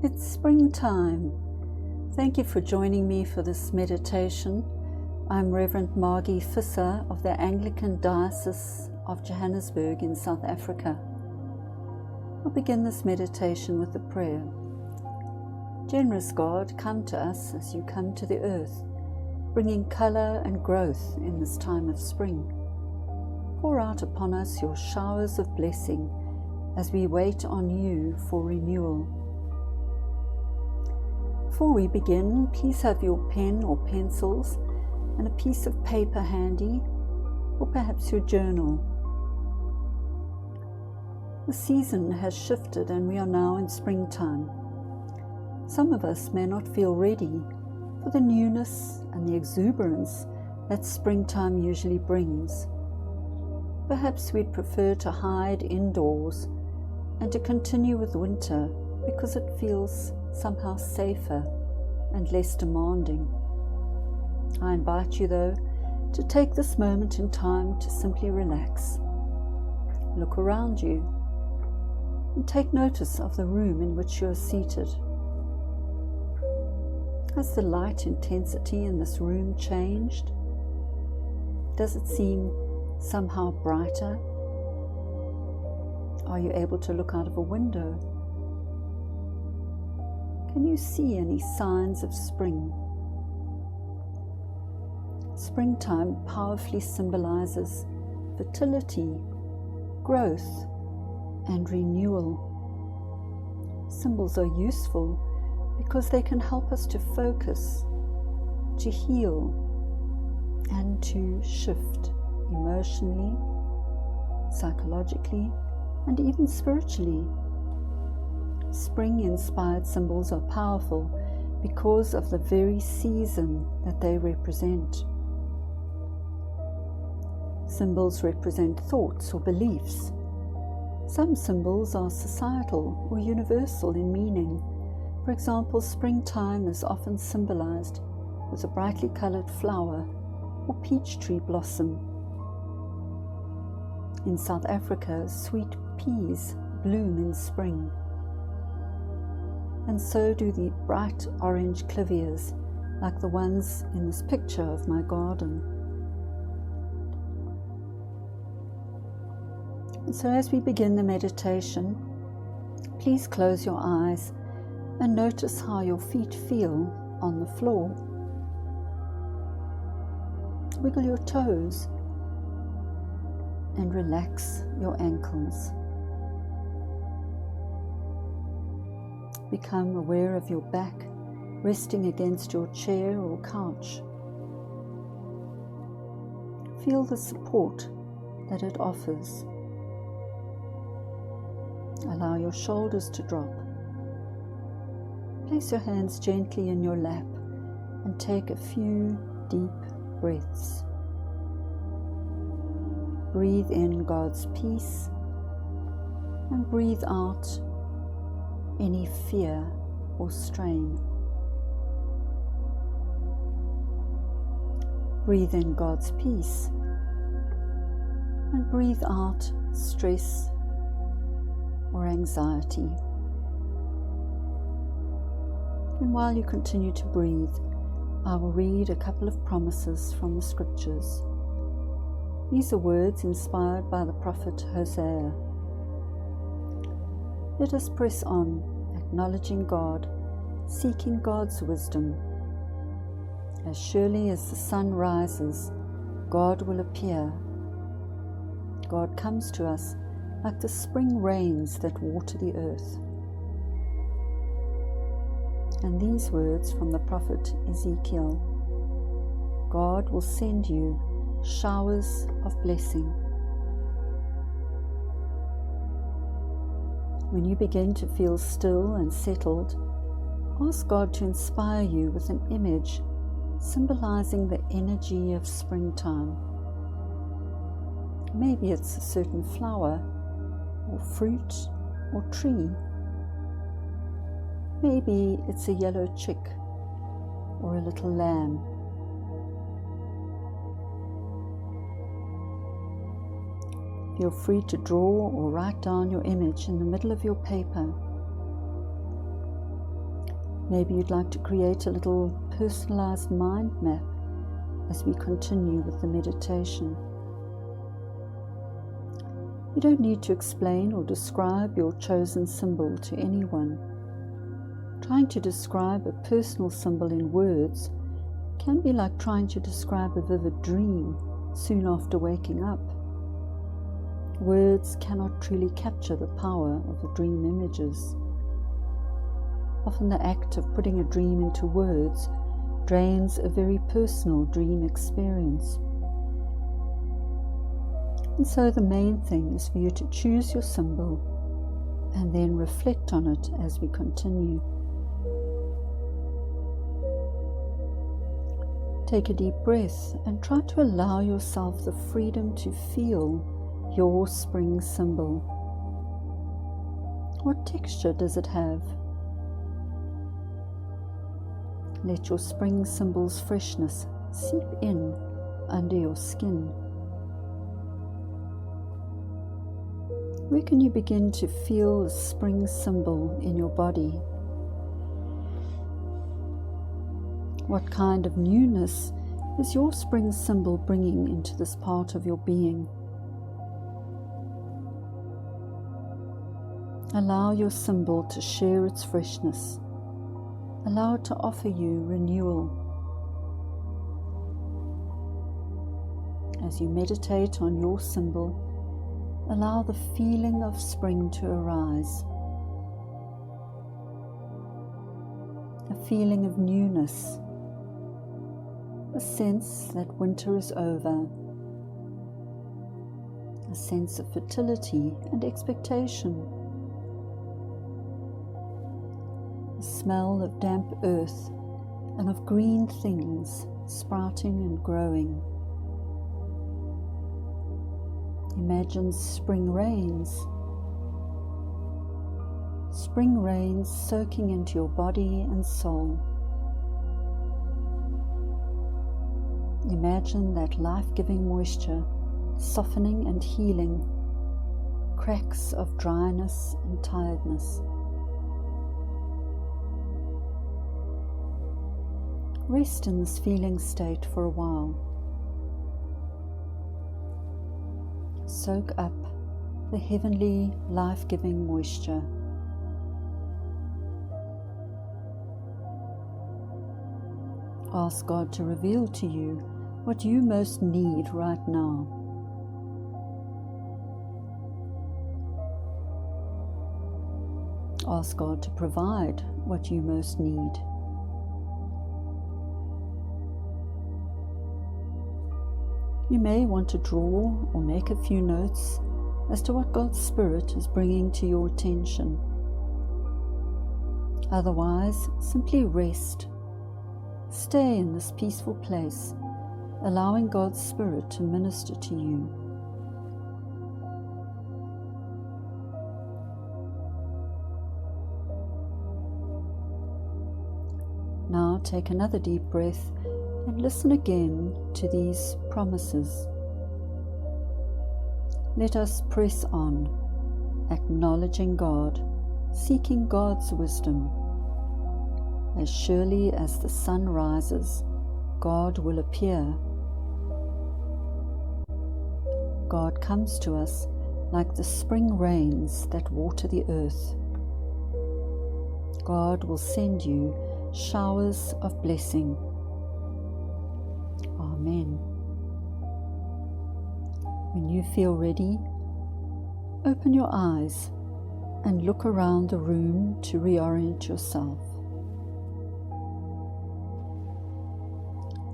It's springtime. Thank you for joining me for this meditation. I'm Reverend Margie Visser of the Anglican Diocese of Johannesburg in South Africa. We'll begin this meditation with a prayer. Generous God, come to us as you come to the earth, bringing colour and growth in this time of spring. Pour out upon us your showers of blessing as we wait on you for renewal. Before we begin, please have your pen or pencils and a piece of paper handy, or perhaps your journal. The season has shifted and we are now in springtime. Some of us may not feel ready for the newness and the exuberance that springtime usually brings. Perhaps we'd prefer to hide indoors and to continue with winter because it feels somehow safer and less demanding. I invite you, though, to take this moment in time to simply relax. Look around you and take notice of the room in which you are seated. Has the light intensity in this room changed? Does it seem somehow brighter? Are you able to look out of a window? Can you see any signs of spring? Springtime powerfully symbolizes fertility, growth, and renewal. Symbols are useful because they can help us to focus, to heal, and to shift emotionally, psychologically, and even spiritually. Spring-inspired symbols are powerful because of the very season that they represent. Symbols represent thoughts or beliefs. Some symbols are societal or universal in meaning. For example, springtime is often symbolized with a brightly colored flower or peach tree blossom. In South Africa, sweet peas bloom in spring, and so do the bright orange clivias, like the ones in this picture of my garden. And so as we begin the meditation, please close your eyes and notice how your feet feel on the floor. Wiggle your toes and relax your ankles. Become aware of your back resting against your chair or couch. Feel the support that it offers. Allow your shoulders to drop. Place your hands gently in your lap and take a few deep breaths. Breathe in God's peace and breathe out any fear or strain. Breathe in God's peace and breathe out stress or anxiety. And while you continue to breathe, I will read a couple of promises from the scriptures. These are words inspired by the prophet Hosea. Let us press on, acknowledging God, seeking God's wisdom. As surely as the sun rises, God will appear. God comes to us like the spring rains that water the earth. And these words from the prophet Ezekiel: God will send you showers of blessing. When you begin to feel still and settled, ask God to inspire you with an image symbolizing the energy of springtime. Maybe it's a certain flower, or fruit, or tree. Maybe it's a yellow chick, or a little lamb. Feel free to draw or write down your image in the middle of your paper. Maybe you'd like to create a little personalized mind map as we continue with the meditation. You don't need to explain or describe your chosen symbol to anyone. Trying to describe a personal symbol in words can be like trying to describe a vivid dream soon after waking up. Words cannot truly capture the power of the dream images. Often the act of putting a dream into words drains a very personal dream experience. And so the main thing is for you to choose your symbol and then reflect on it as we continue. Take a deep breath and try to allow yourself the freedom to feel your spring symbol. What texture does it have? Let your spring symbol's freshness seep in under your skin. Where can you begin to feel the spring symbol in your body? What kind of newness is your spring symbol bringing into this part of your being? Allow your symbol to share its freshness. Allow it to offer you renewal. As you meditate on your symbol, allow the feeling of spring to arise. A feeling of newness. A sense that winter is over. A sense of fertility and expectation. The smell of damp earth and of green things sprouting and growing. Imagine spring rains soaking into your body and soul. Imagine that life-giving moisture softening and healing cracks of dryness and tiredness. Rest in this feeling state for a while. Soak up the heavenly, life-giving moisture. Ask God to reveal to you what you most need right now. Ask God to provide what you most need. You may want to draw or make a few notes as to what God's Spirit is bringing to your attention. Otherwise, simply rest. Stay in this peaceful place, allowing God's Spirit to minister to you. Now take another deep breath and listen again to these promises. Let us press on, acknowledging God, seeking God's wisdom. As surely as the sun rises, God will appear. God comes to us like the spring rains that water the earth. God will send you showers of blessing. Amen. When you feel ready, open your eyes and look around the room to reorient yourself.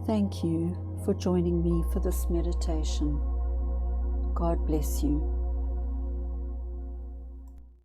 Thank you for joining me for this meditation. God bless you.